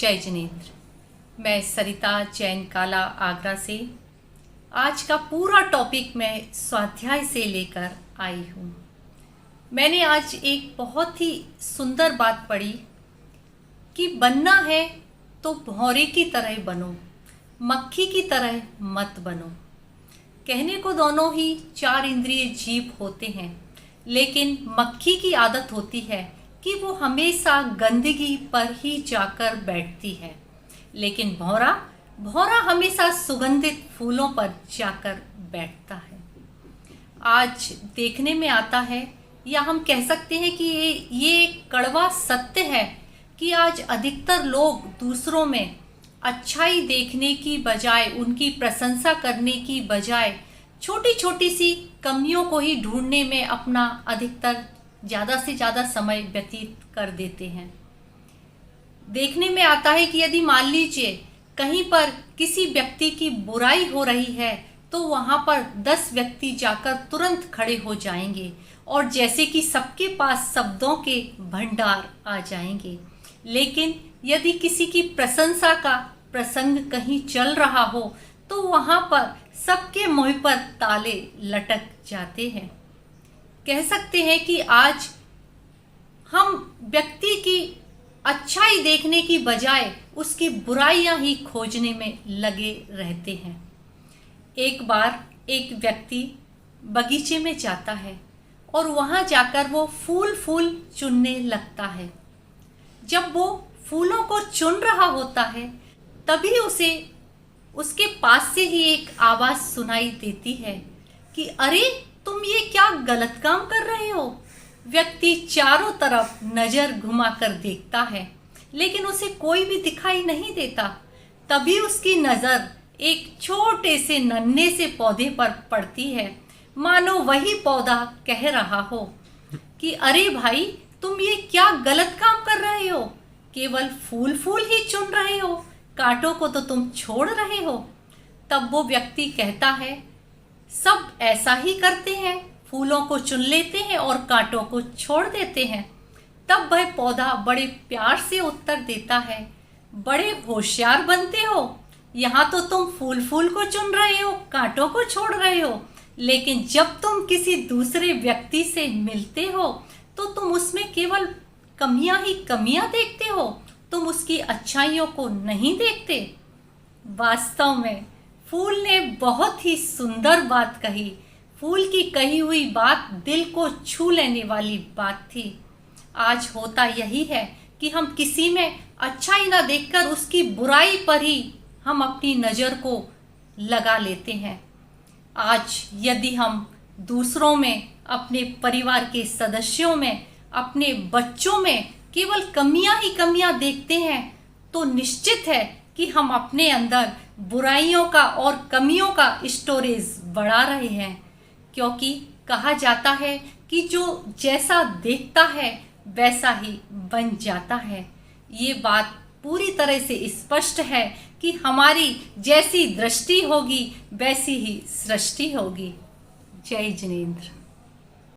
जय जिनेंद्र। मैं सरिता जैन काला आगरा से आज का पूरा टॉपिक मैं स्वाध्याय से लेकर आई हूँ। मैंने आज एक बहुत ही सुंदर बात पढ़ी कि बनना है तो भौरे की तरह बनो, मक्खी की तरह मत बनो। कहने को दोनों ही चार इंद्रिय जीव होते हैं, लेकिन मक्खी की आदत होती है कि वो हमेशा गंदगी पर ही जाकर बैठती है, लेकिन भौरा हमेशा सुगंधित फूलों पर जाकर बैठता है। आज देखने में आता है, या हम कह सकते हैं कि ये कड़वा सत्य है कि आज अधिकतर लोग दूसरों में अच्छाई देखने की बजाय, उनकी प्रशंसा करने की बजाय छोटी छोटी सी कमियों को ही ढूंढने में अपना अधिकतर ज़्यादा से ज़्यादा समय व्यतीत कर देते हैं। देखने में आता है कि यदि मान लीजिए कहीं पर किसी व्यक्ति की बुराई हो रही है तो वहाँ पर 10 व्यक्ति जाकर तुरंत खड़े हो जाएंगे और जैसे कि सबके पास शब्दों के भंडार आ जाएंगे। लेकिन यदि किसी की प्रशंसा का प्रसंग कहीं चल रहा हो तो वहाँ पर सबके मुंह पर ताले लटक जाते हैं। कह सकते हैं कि आज हम व्यक्ति की अच्छाई देखने की बजाय उसकी बुराइयां ही खोजने में लगे रहते हैं। एक बार एक व्यक्ति बगीचे में जाता है और वहां जाकर वो फूल चुनने लगता है। जब वो फूलों को चुन रहा होता है तभी उसे उसके पास से ही एक आवाज सुनाई देती है कि अरे तुम ये क्या गलत काम कर रहे हो। व्यक्ति चारों तरफ नजर घुमाकर देखता है, लेकिन उसे कोई भी दिखाई नहीं देता। तभी उसकी नजर एक छोटे से नन्हे से पौधे पर पड़ती है, मानो वही पौधा कह रहा हो कि अरे भाई तुम ये क्या गलत काम कर रहे हो, केवल फूल ही चुन रहे हो, कांटों को तो तुम छोड़ रहे हो। तब वो व्यक्ति कहता है सब ऐसा ही करते हैं, फूलों को चुन लेते हैं और कांटों को छोड़ देते हैं। तब वह पौधा बड़े प्यार से उत्तर देता है, बड़े होशियार बनते हो, यहाँ तो तुम फूल को चुन रहे हो, कांटों को छोड़ रहे हो, लेकिन जब तुम किसी दूसरे व्यक्ति से मिलते हो तो तुम उसमें केवल कमियां ही कमियां देखते हो, तुम उसकी अच्छाइयों को नहीं देखते। वास्तव में फूल ने बहुत ही सुंदर बात कही। फूल की कही हुई बात दिल को छू लेने वाली बात थी। आज होता यही है कि हम किसी में अच्छाई ना देखकर उसकी बुराई पर ही हम अपनी नज़र को लगा लेते हैं। आज यदि हम दूसरों में, अपने परिवार के सदस्यों में, अपने बच्चों में केवल कमियां ही कमियां देखते हैं तो निश्चित है कि हम अपने अंदर बुराइयों का और कमियों का स्टोरेज बढ़ा रहे हैं। क्योंकि कहा जाता है कि जो जैसा देखता है वैसा ही बन जाता है। ये बात पूरी तरह से स्पष्ट है कि हमारी जैसी दृष्टि होगी वैसी ही सृष्टि होगी। जय जिनेंद्र।